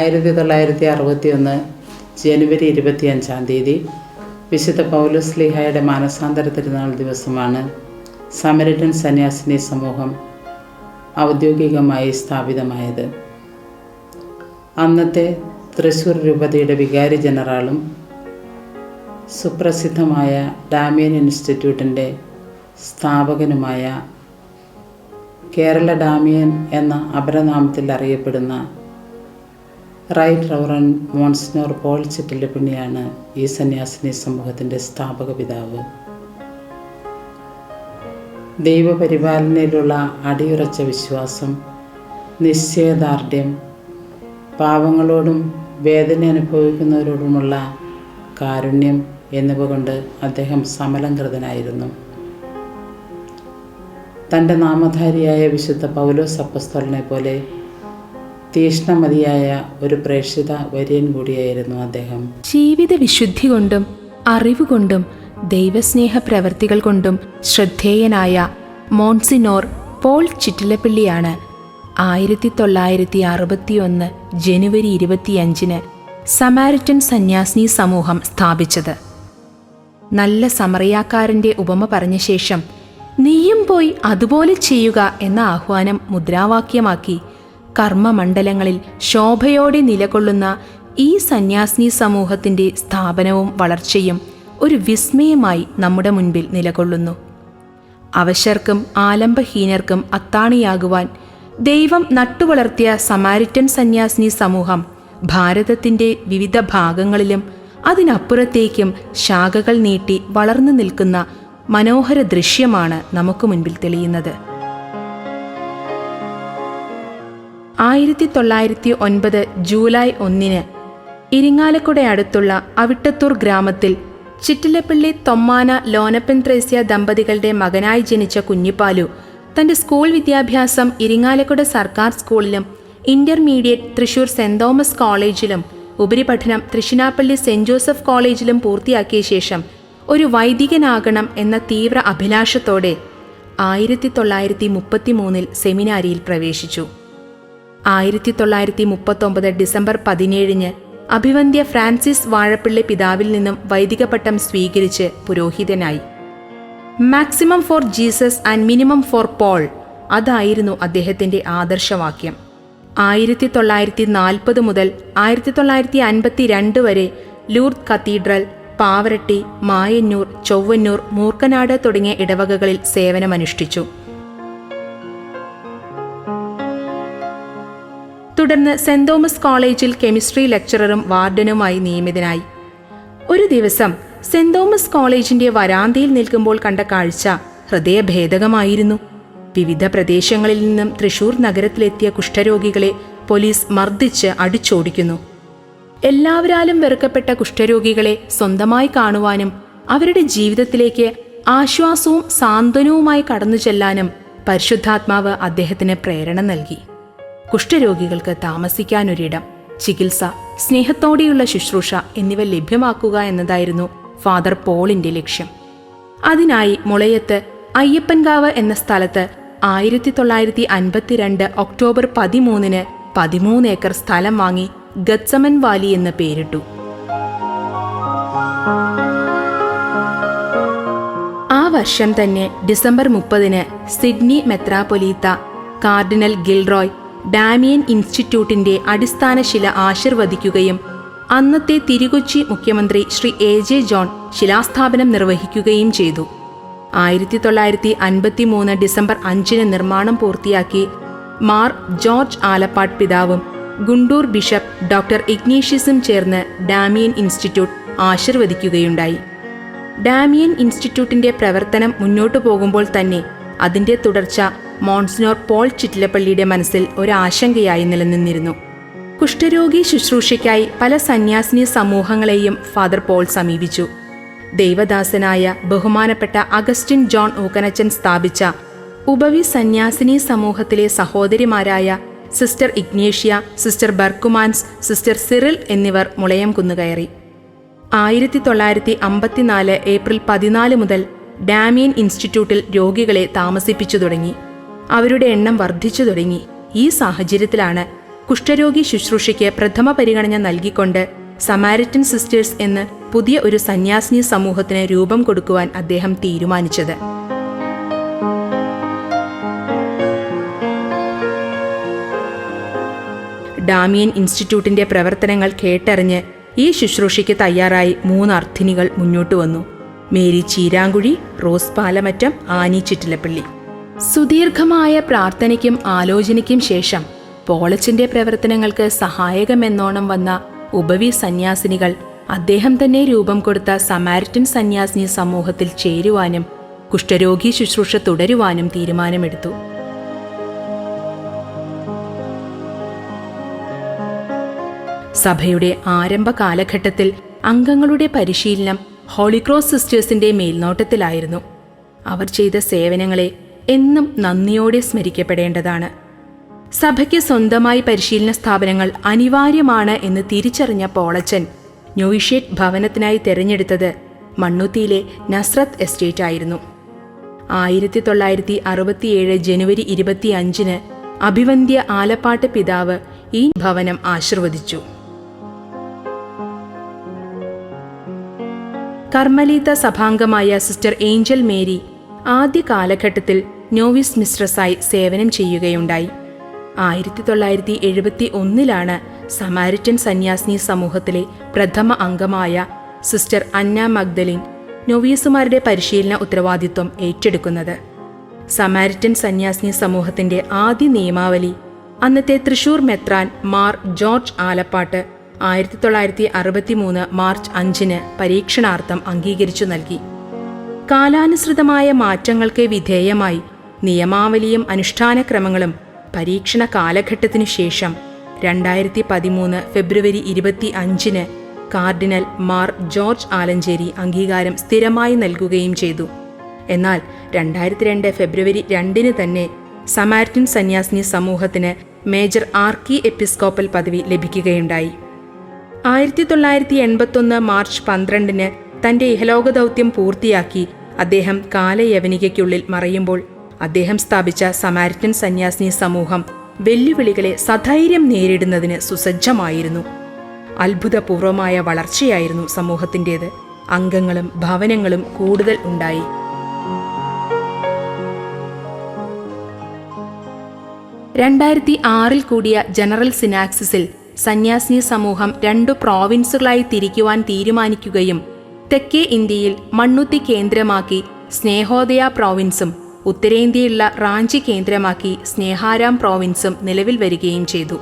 1961 ജനുവരി 25 വിശുദ്ധ പൗലോസ് ശ്ലീഹായുടെ മാനസാന്തര തിരുനാൾ ദിവസമാണ് സമരിറ്റൻ സന്യാസിനി സമൂഹം ഔദ്യോഗികമായി സ്ഥാപിതമായത്. അന്നത്തെ തൃശ്ശൂർ രൂപതയുടെ വികാരി ജനറാളും സുപ്രസിദ്ധമായ ഡാമിയൻ ഇൻസ്റ്റിറ്റ്യൂട്ടിൻ്റെ സ്ഥാപകനുമായ കേരള ഡാമിയൻ എന്ന അപരനാമത്തിൽ അറിയപ്പെടുന്ന റൈറ്റ് റവറൻ മോൺസിനോർ പോൾ ചിറ്റിലപ്പള്ളിയാണ് ഈ സന്യാസിനി സമൂഹത്തിൻ്റെ സ്ഥാപക പിതാവ്. ദൈവപരിപാലനയിലുള്ള അടിയുറച്ച വിശ്വാസം, നിശ്ചയദാർഢ്യം, പാവങ്ങളോടും വേദന അനുഭവിക്കുന്നവരോടുമുള്ള കാരുണ്യം എന്നിവ കൊണ്ട് അദ്ദേഹം സമലംകൃതനായിരുന്നു. തൻ്റെ നാമധാരിയായ വിശുദ്ധ പൗലോസ് അപ്പസ്തോലനെ പോലെ തീഷ്ണമതിയായ ഒരു പ്രേക്ഷിത വര്യൻ കൂടിയായിരുന്നു അദ്ദേഹം. ജീവിത വിശുദ്ധി കൊണ്ടും അറിവുകൊണ്ടും ദൈവസ്നേഹ പ്രവർത്തികൾ കൊണ്ടും ശ്രദ്ധേയനായ മോൺസിനോർ പോൾ ചിറ്റിലപ്പള്ളിയാണ് 1961 ജനുവരി 25 സമാരിറ്റൻ സന്യാസിനി സമൂഹം സ്ഥാപിച്ചത്. നല്ല സമറിയാക്കാരൻ്റെ ഉപമ പറഞ്ഞ ശേഷം നീയും പോയി അതുപോലെ ചെയ്യുക എന്ന ആഹ്വാനം മുദ്രാവാക്യമാക്കി കർമ്മമണ്ഡലങ്ങളിൽ ശോഭയോടെ നിലകൊള്ളുന്ന ഈ സന്യാസിനി സമൂഹത്തിൻ്റെ സ്ഥാപനവും വളർച്ചയും ഒരു വിസ്മയമായി നമ്മുടെ മുൻപിൽ നിലകൊള്ളുന്നു. അവശർക്കും ആലംബഹീനർക്കും അത്താണിയാകുവാൻ ദൈവം നട്ടുവളർത്തിയ സമാരിറ്റൻ സന്യാസിനി സമൂഹം ഭാരതത്തിൻ്റെ വിവിധ ഭാഗങ്ങളിലും അതിനപ്പുറത്തേക്കും ശാഖകൾ നീട്ടി വളർന്നു നിൽക്കുന്ന മനോഹര ദൃശ്യമാണ് നമുക്ക് മുൻപിൽ തെളിയുന്നത്. 1909 ജൂലൈ 1 ഇരിങ്ങാലക്കുട അടുത്തുള്ള അവിട്ടത്തൂർ ഗ്രാമത്തിൽ ചിറ്റിലപ്പള്ളി തൊമ്മാന ലോനപ്പൻ ത്രേസ്യ ദമ്പതികളുടെ മകനായി ജനിച്ച കുഞ്ഞിപ്പാലു തൻ്റെ സ്കൂൾ വിദ്യാഭ്യാസം ഇരിങ്ങാലക്കുട സർക്കാർ സ്കൂളിലും ഇന്റർമീഡിയറ്റ് തൃശൂർ സെന്റ് തോമസ് കോളേജിലും ഉപരിപഠനം തൃശ്ശിനാപ്പള്ളി സെന്റ് ജോസഫ് കോളേജിലും പൂർത്തിയാക്കിയ ശേഷം ഒരു വൈദികനാകണം എന്ന തീവ്ര അഭിലാഷത്തോടെ 1933 സെമിനാരിയിൽ പ്രവേശിച്ചു. 1939 ഡിസംബർ 17 അഭിവന്ദ്യ ഫ്രാൻസിസ് വാഴപ്പിള്ളി പിതാവിൽ നിന്നും വൈദിക പട്ടം സ്വീകരിച്ച് പുരോഹിതനായി. Maximum for Jesus and minimum for Paul, അതായിരുന്നു അദ്ദേഹത്തിൻ്റെ ആദർശവാക്യം. 1940 മുതൽ 1952 വരെ ലൂർദ് കത്തീഡ്രൽ, പാവറട്ടി, മായന്നൂർ, ചൊവ്വന്നൂർ, മൂർക്കനാട് തുടങ്ങിയ ഇടവകകളിൽ സേവനമനുഷ്ഠിച്ചു. തുടർന്ന് സെന്റ് തോമസ് കോളേജിൽ കെമിസ്ട്രി ലെക്ചററും വാർഡനുമായി നിയമിതനായി. ഒരു ദിവസം സെന്റ് തോമസ് കോളേജിന്റെ വരാന്തയിൽ നിൽക്കുമ്പോൾ കണ്ട കാഴ്ച ഹൃദയഭേദകമായിരുന്നു. വിവിധ പ്രദേശങ്ങളിൽ നിന്നും തൃശൂർ നഗരത്തിലെത്തിയ കുഷ്ഠരോഗികളെ പോലീസ് മർദ്ദിച്ച് അടിച്ചോടിക്കുന്നു. എല്ലാവരാലും വെറുക്കപ്പെട്ട കുഷ്ഠരോഗികളെ സ്വന്തമായി കാണുവാനും അവരുടെ ജീവിതത്തിലേക്ക് ആശ്വാസവും സാന്ത്വനവുമായി കടന്നു ചെല്ലാനും പരിശുദ്ധാത്മാവ് അദ്ദേഹത്തിന് പ്രേരണ നൽകി. കുഷ്ഠരോഗികൾക്ക് താമസിക്കാനൊരിടം, ചികിത്സ, സ്നേഹത്തോടെയുള്ള ശുശ്രൂഷ എന്നിവ ലഭ്യമാക്കുക എന്നതായിരുന്നു ഫാദർ പോളിന്റെ ലക്ഷ്യം. അതിനായി മുളയത്ത് അയ്യപ്പൻകാവ് എന്ന സ്ഥലത്ത് 1952 ഒക്ടോബർ 13 13 ഏക്കർ സ്ഥലം വാങ്ങി ഗത്സമൻ വാലി എന്ന് പേരിട്ടു. ആ വർഷം തന്നെ ഡിസംബർ 30 സിഡ്നി മെത്രാപൊലീത്ത കാർഡിനൽ ഗിൽറോയ് ഡാമിയൻ ഇൻസ്റ്റിറ്റ്യൂട്ടിന്റെ അടിസ്ഥാന ശില ആശീർവദിക്കുകയും അന്നത്തെ തിരുകൊച്ചി മുഖ്യമന്ത്രി ശ്രീ AJ ജോൺ ശിലാസ്ഥാപനം നിർവഹിക്കുകയും ചെയ്തു. 1953 ഡിസംബർ 5 നിർമ്മാണം പൂർത്തിയാക്കി മാർ ജോർജ് ആലപ്പാട്ട് പിതാവും ഗുണ്ടൂർ ബിഷപ്പ് ഡോക്ടർ ഇഗ്നേഷ്യസും ചേർന്ന് ഡാമിയൻ ഇൻസ്റ്റിറ്റ്യൂട്ട് ആശീർവദിക്കുകയുണ്ടായി. ഡാമിയൻ ഇൻസ്റ്റിറ്റ്യൂട്ടിന്റെ പ്രവർത്തനം മുന്നോട്ടു പോകുമ്പോൾ തന്നെ അതിന്റെ തുടർച്ച മോൺസിനോർ പോൾ ചിറ്റിലപ്പള്ളിയുടെ മനസ്സിൽ ഒരാശങ്കയായി നിലനിന്നിരുന്നു. കുഷ്ഠരോഗി ശുശ്രൂഷയ്ക്കായി പല സന്യാസിനി സമൂഹങ്ങളെയും ഫാദർ പോൾ സമീപിച്ചു. ദൈവദാസനായ ബഹുമാനപ്പെട്ട അഗസ്റ്റിൻ ജോൺ ഊക്കനച്ചൻ സ്ഥാപിച്ച ഉപവി സന്യാസിനി സമൂഹത്തിലെ സഹോദരിമാരായ sister Ignatia, sister Berchmans, sister Cyril എന്നിവർ മുളയം കുന്നുകയറി. 1954 ഏപ്രിൽ 14 മുതൽ ഡാമിയൻ ഇൻസ്റ്റിറ്റ്യൂട്ടിൽ രോഗികളെ താമസിപ്പിച്ചു തുടങ്ങി. അവരുടെ എണ്ണം വർദ്ധിച്ചു തുടങ്ങി. ഈ സാഹചര്യത്തിലാണ് കുഷ്ഠരോഗി ശുശ്രൂഷയ്ക്ക് പ്രഥമ പരിഗണന നൽകിക്കൊണ്ട് സമാരിറ്റൻ സിസ്റ്റേഴ്സ് എന്ന് പുതിയ ഒരു സന്യാസിനി സമൂഹത്തിന് രൂപം കൊടുക്കുവാൻ അദ്ദേഹം തീരുമാനിച്ചത്. ഡാമിയൻ ഇൻസ്റ്റിറ്റ്യൂട്ടിന്റെ പ്രവർത്തനങ്ങൾ കേട്ടറിഞ്ഞ് ഈ ശുശ്രൂഷയ്ക്ക് തയ്യാറായി 3 അർത്ഥിനികൾ മുന്നോട്ടു വന്നു. Mary Cheerankuzhy, Rose Palamattam, Annie Chittilappally. സുദീർഘമായ പ്രാർത്ഥനയ്ക്കും ആലോചനയ്ക്കും ശേഷം പോളച്ചിന്റെ പ്രവർത്തനങ്ങൾക്ക് സഹായകമെന്നോണം വന്ന ഉപവി സന്യാസിനികൾ അദ്ദേഹം തന്നെ രൂപം കൊടുത്ത സമാരിറ്റൻ സന്യാസിനി സമൂഹത്തിൽ ചേരുവാനും കുഷ്ഠരോഗി ശുശ്രൂഷ തുടരുവാനും തീരുമാനമെടുത്തു. സഭയുടെ ആരംഭ കാലഘട്ടത്തിൽ അംഗങ്ങളുടെ പരിശീലനം ഹോളിക്രോസ് സിസ്റ്റേഴ്സിന്റെ മേൽനോട്ടത്തിലായിരുന്നു. അവർ ചെയ്ത സേവനങ്ങളെ എന്നും നന്ദിയോടെ സ്മരിക്കപ്പെടേണ്ടതാണ്. സഭയ്ക്ക് സ്വന്തമായി പരിശീലന സ്ഥാപനങ്ങൾ അനിവാര്യമാണ് എന്ന് തിരിച്ചറിഞ്ഞ പോളച്ചൻ നോയിഷേറ്റ് ഭവനത്തിനായി തെരഞ്ഞെടുത്തത് മണ്ണുത്തിയിലെ നസ്രത്ത് എസ്റ്റേറ്റ് ആയിരുന്നു. 1967 ജനുവരി 25 അഭിവന്ദ്യ ആലപ്പാട്ട് പിതാവ് ഈ ഭവനം ആശീർവദിച്ചു. കർമ്മലീത്ത സഭാംഗമായ സിസ്റ്റർ ഏഞ്ചൽ മേരി ആദ്യ കാലഘട്ടത്തിൽ നോവിസ് മിസ്ട്രസായി സേവനം ചെയ്യുകയുണ്ടായി. 1971 സമാരിറ്റൻ സന്യാസിനി സമൂഹത്തിലെ പ്രഥമ അംഗമായ സിസ്റ്റർ അന്ന മഗ്ദലിൻ നോവീസുമാരുടെ പരിശീലന ഉത്തരവാദിത്വം ഏറ്റെടുക്കുന്നത്. സമാരിറ്റൻ സന്യാസിനി സമൂഹത്തിന്റെ ആദ്യ നിയമാവലി അന്നത്തെ തൃശൂർ മെത്രാൻ മാർ ജോർജ് ആലപ്പാട്ട് 1963 മാർച്ച് 5 പരീക്ഷണാർത്ഥം അംഗീകരിച്ചു നൽകി. കാലാനുസൃതമായ മാറ്റങ്ങൾക്ക് വിധേയമായി നിയമാവലിയും അനുഷ്ഠാനക്രമങ്ങളും പരീക്ഷണ കാലഘട്ടത്തിനു ശേഷം 2013 ഫെബ്രുവരി 25 കാർഡിനൽ മാർ ജോർജ് ആലഞ്ചേരി അംഗീകാരം സ്ഥിരമായി നൽകുകയും ചെയ്തു. എന്നാൽ 2002 ഫെബ്രുവരി 2 തന്നെ സമാരിറ്റൻ സന്യാസിനി സമൂഹത്തിന് മേജർ ആർക്കി എപ്പിസ്കോപ്പൽ പദവി ലഭിക്കുകയുണ്ടായി. 1981 മാർച്ച് 12 തന്റെ ഇഹലോക ദൗത്യം പൂർത്തിയാക്കി അദ്ദേഹം കാലയവനികയ്ക്കുള്ളിൽ മറയുമ്പോൾ അദ്ദേഹം സ്ഥാപിച്ച സമാരിറ്റൻ സന്യാസിനി സമൂഹം വെല്ലുവിളികളെ സധൈര്യം നേരിടുന്നതിന് സുസജ്ജമായിരുന്നു. അത്ഭുതപൂർവമായ വളർച്ചയായിരുന്നു സമൂഹത്തിൻ്റേത്. അംഗങ്ങളും ഭവനങ്ങളും കൂടുതൽ ഉണ്ടായി. ൽ കൂടിയ ജനറൽ സിനാക്സിസിൽ സന്യാസിനി സമൂഹം 2 പ്രോവിൻസുകളായി തിരിക്കുവാൻ തീരുമാനിക്കുകയും തെക്കേ ഇന്ത്യയിൽ മണ്ണുത്തി കേന്ദ്രമാക്കി സ്നേഹോദയ പ്രോവിൻസും ഉത്തരേന്ത്യയിലുള്ള റാഞ്ചി കേന്ദ്രമാക്കി സ്നേഹാരാം പ്രോവിൻസും നിലവിൽ വരികയും ചെയ്തു.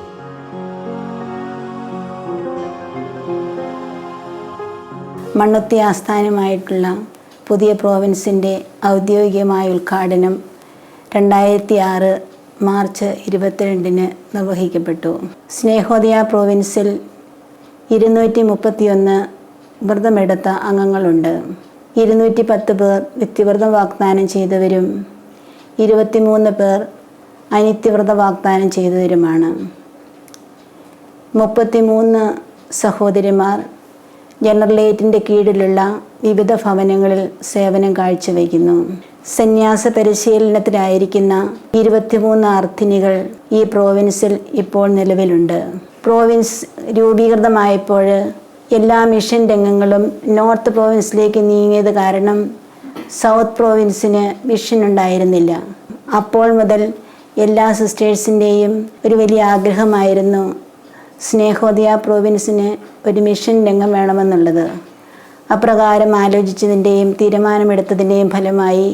മണ്ണുത്തി ആസ്ഥാനമായിട്ടുള്ള പുതിയ പ്രോവിൻസിൻ്റെ ഔദ്യോഗികമായ ഉദ്ഘാടനം 2006 മാർച്ച് 22 നിർവഹിക്കപ്പെട്ടു. സ്നേഹോദയ പ്രോവിൻസിൽ 231 വ്രതമെടുത്ത അംഗങ്ങളുണ്ട്. 210 പേർ നിത്യവ്രതം വാഗ്ദാനം ചെയ്തവരും 23 പേർ അനിത്യവ്രത വാഗ്ദാനം ചെയ്തവരുമാണ്. 33 സഹോദരിമാർ ജനറലേറ്റിൻ്റെ കീഴിലുള്ള വിവിധ ഭവനങ്ങളിൽ സേവനം കാഴ്ചവെക്കുന്നു. സന്യാസ പരിശീലനത്തിലായിരിക്കുന്ന 23 അർത്ഥിനികൾ ഈ പ്രോവിൻസിൽ ഇപ്പോൾ നിലവിലുണ്ട്. പ്രോവിൻസ് രൂപീകൃതമായപ്പോൾ എല്ലാ മിഷൻ രംഗങ്ങളും നോർത്ത് പ്രോവിൻസിലേക്ക് നീങ്ങിയത് കാരണം സൗത്ത് പ്രോവിൻസിന് മിഷൻ ഉണ്ടായിരുന്നില്ല. അപ്പോൾ മുതൽ എല്ലാ സിസ്റ്റേഴ്സിൻ്റെയും ഒരു വലിയ ആഗ്രഹമായിരുന്നു സ്നേഹോദയ പ്രോവിൻസിന് ഒരു മിഷൻ രംഗം വേണമെന്നുള്ളത്. അപ്രകാരം ആലോചിച്ചതിൻ്റെയും തീരുമാനമെടുത്തതിൻ്റെയും ഫലമായി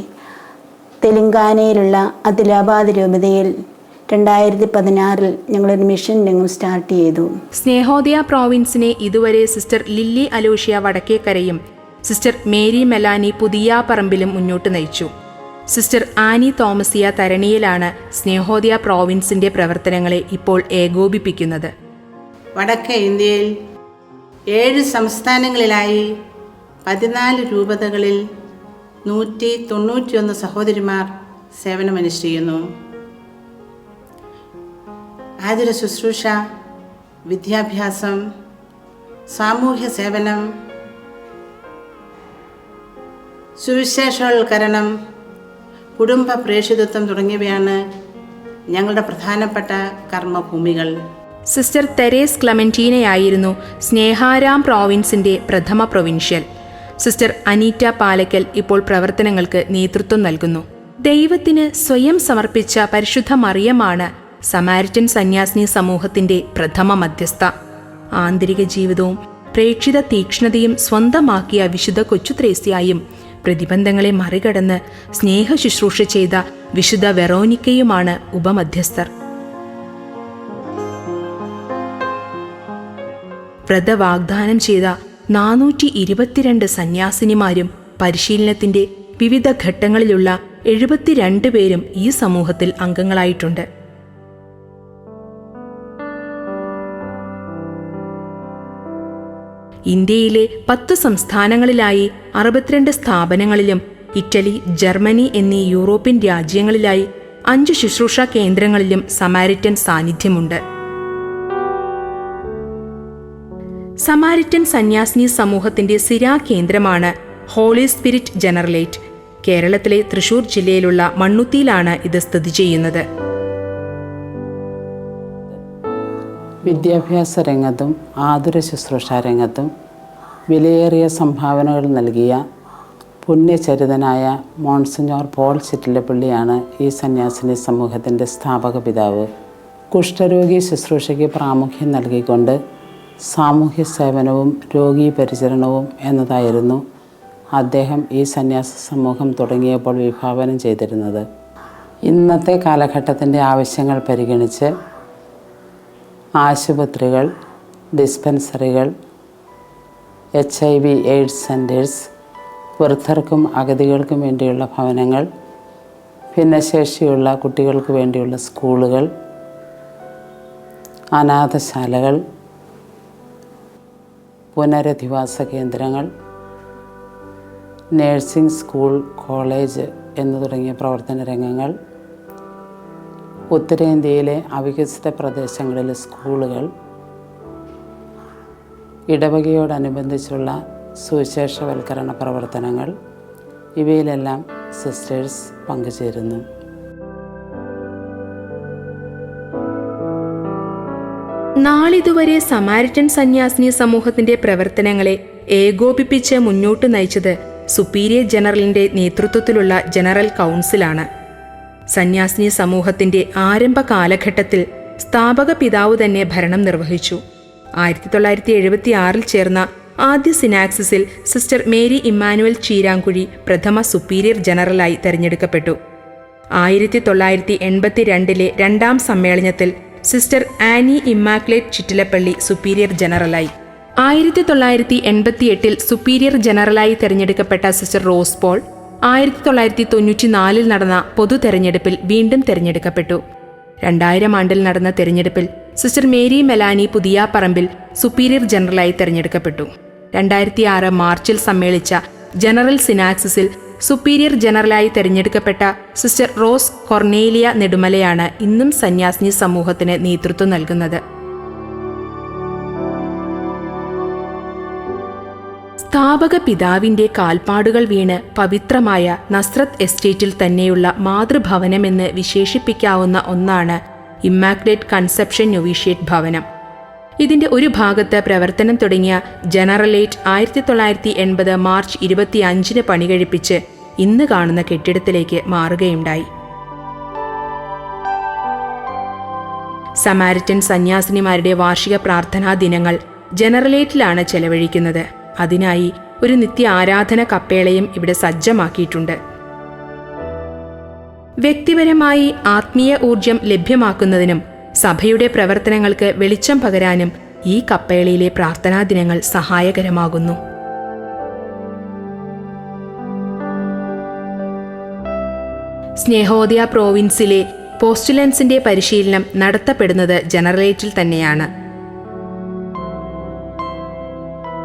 തെലങ്കാനയിലുള്ള അദിലാബാദ് രൂപതയിൽ 2016 ഞങ്ങളൊരു മിഷൻ രംഗം സ്റ്റാർട്ട് ചെയ്തു. സ്നേഹോദയ പ്രോവിൻസിനെ ഇതുവരെ സിസ്റ്റർ ലില്ലി അലോഷ്യ വടക്കേക്കരയും സിസ്റ്റർ മേരി മെലാനി പുതിയാപ്പറമ്പിലും മുന്നോട്ട് നയിച്ചു. സിസ്റ്റർ ആനി തോമസിയ തരണിയിലാണ് സ്നേഹോദയ പ്രോവിൻസിന്റെ പ്രവർത്തനങ്ങളെ ഇപ്പോൾ ഏകോപിപ്പിക്കുന്നത്. വടക്കേ ഇന്ത്യയിൽ 7 സംസ്ഥാനങ്ങളിലായി 14 രൂപതകളിൽ 191 സഹോദരിമാർ സേവനമനുഷ്ഠിക്കുന്നു. ആതുര ശുശ്രൂഷ, വിദ്യാഭ്യാസം, സാമൂഹ്യ സേവനം, സുവിശേഷവൽക്കരണം, കുടുംബ പ്രേഷിതത്വം തുടങ്ങിയവയാണ് ഞങ്ങളുടെ പ്രധാനപ്പെട്ട കർമ്മഭൂമികൾ. സിസ്റ്റർ തെരേസ് ക്ലമന്റീനയായിരുന്നു സ്നേഹാരാം പ്രോവിൻസിന്റെ പ്രഥമ പ്രൊവിൻഷ്യൽ. സിസ്റ്റർ അനീറ്റ പാലക്കൽ ഇപ്പോൾ പ്രവർത്തനങ്ങൾക്ക് നേതൃത്വം നൽകുന്നു. ദൈവത്തിന് സ്വയം സമർപ്പിച്ച പരിശുദ്ധ മറിയമാണ് സമാരിറ്റൻ സന്യാസിനി സമൂഹത്തിന്റെ പ്രഥമ മധ്യസ്ഥ. ആന്തരിക ജീവിതവും പ്രേക്ഷിത തീക്ഷ്ണതയും സ്വന്തമാക്കിയ വിശുദ്ധ കൊച്ചു ത്രേസ്യായും പ്രതിബന്ധങ്ങളെ മറികടന്ന് സ്നേഹ ശുശ്രൂഷ ചെയ്ത വിശുദ്ധ വെറോനിക്കയുമാണ് ഉപമധ്യസ്ഥർ. വ്രത വാഗ്ദാനം ചെയ്ത 422 സന്യാസിനിമാരും പരിശീലനത്തിന്റെ വിവിധ ഘട്ടങ്ങളിലുള്ള 72 പേരും ഈ സമൂഹത്തിൽ അംഗങ്ങളായിട്ടുണ്ട്. ഇന്ത്യയിലെ 10 സംസ്ഥാനങ്ങളിലായി 62 സ്ഥാപനങ്ങളിലും ഇറ്റലി, ജർമ്മനി എന്നീ യൂറോപ്യൻ രാജ്യങ്ങളിലായി 5 ശുശ്രൂഷാ കേന്ദ്രങ്ങളിലും സമാരിറ്റൻ സാന്നിധ്യമുണ്ട്. സമാരിറ്റൻ സന്യാസിനി സമൂഹത്തിന്റെ സിരാ കേന്ദ്രമാണ് ഹോളി സ്പിരിറ്റ് ജനറലേറ്റ്. കേരളത്തിലെ തൃശൂർ ജില്ലയിലുള്ള മണ്ണുത്തിയിലാണ് ഇത് സ്ഥിതി ചെയ്യുന്നത്. വിദ്യാഭ്യാസ രംഗത്തും ആതുര ശുശ്രൂഷ രംഗത്തും വിലയേറിയ സംഭാവനകൾ നൽകിയ പുണ്യചരിതനായ മോൺസിഞ്ഞോർ പോൾ ചിറ്റിലപ്പള്ളിയാണ് ഈ സന്യാസിനി സമൂഹത്തിൻ്റെ സ്ഥാപക പിതാവ്. കുഷ്ഠരോഗി ശുശ്രൂഷയ്ക്ക് പ്രാമുഖ്യം നൽകിക്കൊണ്ട് സാമൂഹ്യ സേവനവും രോഗീ പരിചരണവും എന്നതായിരുന്നു അദ്ദേഹം ഈ സന്യാസ സമൂഹം തുടങ്ങിയപ്പോൾ വിഭാവനം ചെയ്തിരുന്നത്. ഇന്നത്തെ കാലഘട്ടത്തിൻ്റെ ആവശ്യങ്ങൾ പരിഗണിച്ച് ആശുപത്രികൾ, ഡിസ്പെൻസറികൾ, HIV എയ്ഡ്സ് സെൻറ്റേഴ്സ്, വൃദ്ധർക്കും അഗതികൾക്കും വേണ്ടിയുള്ള ഭവനങ്ങൾ, ഭിന്നശേഷിയുള്ള കുട്ടികൾക്ക് വേണ്ടിയുള്ള സ്കൂളുകൾ, അനാഥശാലകൾ, പുനരധിവാസ കേന്ദ്രങ്ങൾ, നേഴ്സിംഗ് സ്കൂൾ, കോളേജ് എന്നു തുടങ്ങിയ പ്രവർത്തന രംഗങ്ങൾ, ഉത്തരേന്ത്യയിലെ അവികസിത പ്രദേശങ്ങളിലെ സ്കൂളുകൾ, ഇടവകയോടനുബന്ധിച്ചുള്ള സുവിശേഷവൽക്കരണ പ്രവർത്തനങ്ങൾ, ഇവയിലെല്ലാം സിസ്റ്റേഴ്സ് പങ്കുചേരുന്നു. നാളിതുവരെ സമാരിറ്റൻ സന്യാസിനി സമൂഹത്തിന്റെ പ്രവർത്തനങ്ങളെ ഏകോപിപ്പിച്ച് മുന്നോട്ട് നയിച്ചത് സുപ്പീരിയർ ജനറലിന്റെ നേതൃത്വത്തിലുള്ള ജനറൽ കൗൺസിലാണ്. സന്യാസിനി സമൂഹത്തിന്റെ ആരംഭ കാലഘട്ടത്തിൽ സ്ഥാപക പിതാവ് തന്നെ ഭരണം നിർവഹിച്ചു. 1976 ചേർന്ന ആദ്യ സിനാക്സിസിൽ സിസ്റ്റർ മേരി ഇമ്മാനുവൽ ചീരാങ്കുഴി പ്രഥമ സുപ്പീരിയർ ജനറലായി തെരഞ്ഞെടുക്കപ്പെട്ടു. 1982 രണ്ടാം സമ്മേളനത്തിൽ sister Annie Immaculate Chittilappilly superior ജനറലായി. 1988 സുപ്പീരിയർ ജനറലായി തെരഞ്ഞെടുക്കപ്പെട്ട സിസ്റ്റർ റോസ് പോൾ 1994 നടന്ന പൊതു തെരഞ്ഞെടുപ്പിൽ വീണ്ടും തെരഞ്ഞെടുക്കപ്പെട്ടു. 2000 ആണ്ടിൽ നടന്ന തെരഞ്ഞെടുപ്പിൽ സിസ്റ്റർ മേരി മെലാനി പുതിയാപ്പറമ്പിൽ സുപ്പീരിയർ ജനറലായി തെരഞ്ഞെടുക്കപ്പെട്ടു. 2006 മാർച്ചിൽ സമ്മേളിച്ച ജനറൽ സിനാക്സിസിൽ സുപ്പീരിയർ ജനറലായി തെരഞ്ഞെടുക്കപ്പെട്ട സിസ്റ്റർ റോസ് കൊർണേലിയ നെടുമലയാണ് ഇന്നും സന്യാസിനി സമൂഹത്തിന് നേതൃത്വം നൽകുന്നത്. സ്ഥാപക പിതാവിന്റെ കാൽപ്പാടുകൾ വീണ് പവിത്രമായ നസ്രത്ത് എസ്റ്റേറ്റിൽ തന്നെയുള്ള മാതൃഭവനമെന്ന് വിശേഷിപ്പിക്കാവുന്ന ഒന്നാണ് ഇമ്മാക്കുലേറ്റ് കൺസെപ്ഷൻ നൊവീഷ്യേറ്റ് ഭവനം. ഇതിന്റെ ഒരു ഭാഗത്ത് പ്രവർത്തനം തുടങ്ങിയ ജനറലേറ്റ് 1980 മാർച്ച് 25 പണി കഴിപ്പിച്ച് ഇന്ന് കാണുന്ന കെട്ടിടത്തിലേക്ക് മാറുകയുണ്ടായി. സമാരിറ്റൻ സന്യാസിനിമാരുടെ വാർഷിക പ്രാർത്ഥനാ ദിനങ്ങൾ ജനറലേറ്റിലാണ് ചെലവഴിക്കുന്നത്. അതിനായി ഒരു നിത്യ ആരാധന കപ്പേളയും ഇവിടെ സജ്ജമാക്കിയിട്ടുണ്ട്. വ്യക്തിപരമായി ആത്മീയ ഊർജം ലഭ്യമാക്കുന്നതിനും സഭയുടെ പ്രവർത്തനങ്ങൾക്ക് വെളിച്ചം പകരാനും ഈ കപ്പേളയിലെ പ്രാർത്ഥനാ ദിനങ്ങൾ സഹായകരമാകുന്നു. സ്നേഹോദയ പ്രോവിൻസിലെ പോസ്റ്റുലൻസിന്റെ പരിശീലനം നടത്തപ്പെടുന്നത് ജനറലേറ്റിൽ തന്നെയാണ്.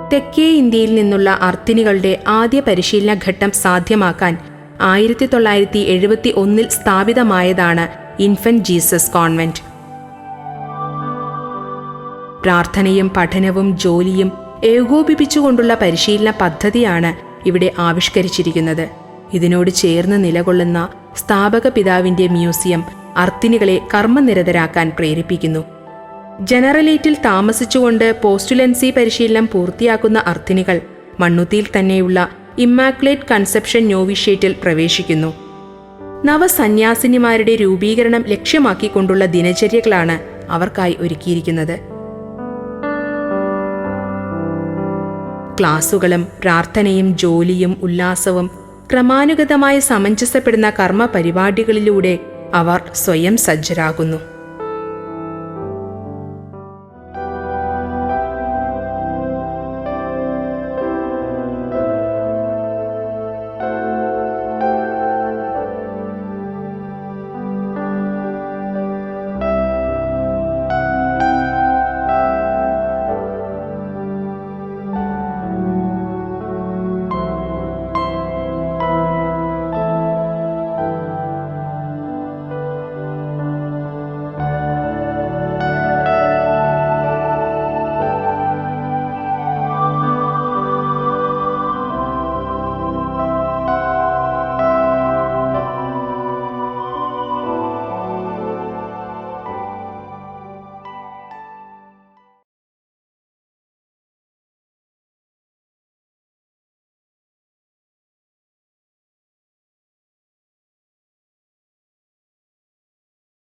തെക്കേ ഇന്ത്യയിൽ നിന്നുള്ള അർത്തിനികളുടെ ആദ്യ പരിശീലന ഘട്ടം സാധ്യമാക്കാൻ 1971 സ്ഥാപിതമായതാണ് ഇൻഫന്റ് ജീസസ് കോൺവെന്റ്. പ്രാർത്ഥനയും പഠനവും ജോലിയും ഏകോപിപ്പിച്ചുകൊണ്ടുള്ള പരിശീലന പദ്ധതിയാണ് ഇവിടെ ആവിഷ്കരിച്ചിരിക്കുന്നത്. ഇതിനോട് ചേർന്ന് നിലകൊള്ളുന്ന സ്ഥാപക പിതാവിന്റെ മ്യൂസിയം അർത്തിനികളെ കർമ്മനിരതരാക്കാൻ പ്രേരിപ്പിക്കുന്നു. ജനറലേറ്റിൽ താമസിച്ചുകൊണ്ട് പോസ്റ്റുലൻസി പരിശീലനം പൂർത്തിയാക്കുന്ന അർത്ഥിനികൾ മണ്ണുത്തിയിൽ തന്നെയുള്ള ഇമ്മാക്കുലേറ്റ് കൺസെപ്ഷൻ നോവിഷ്യേറ്റിൽ പ്രവേശിക്കുന്നു. നവസന്യാസിനിമാരുടെ രൂപീകരണം ലക്ഷ്യമാക്കിക്കൊണ്ടുള്ള ദിനചര്യകളാണ് അവർക്കായി ഒരുക്കിയിരിക്കുന്നത്. ക്ലാസുകളും പ്രാർത്ഥനയും ജോലിയും ഉല്ലാസവും ക്രമാനുഗതമായി സമഞ്ജസപ്പെടുന്ന കർമ്മ പരിപാടികളിലൂടെ അവർ സ്വയം സജ്ജരാകുന്നു.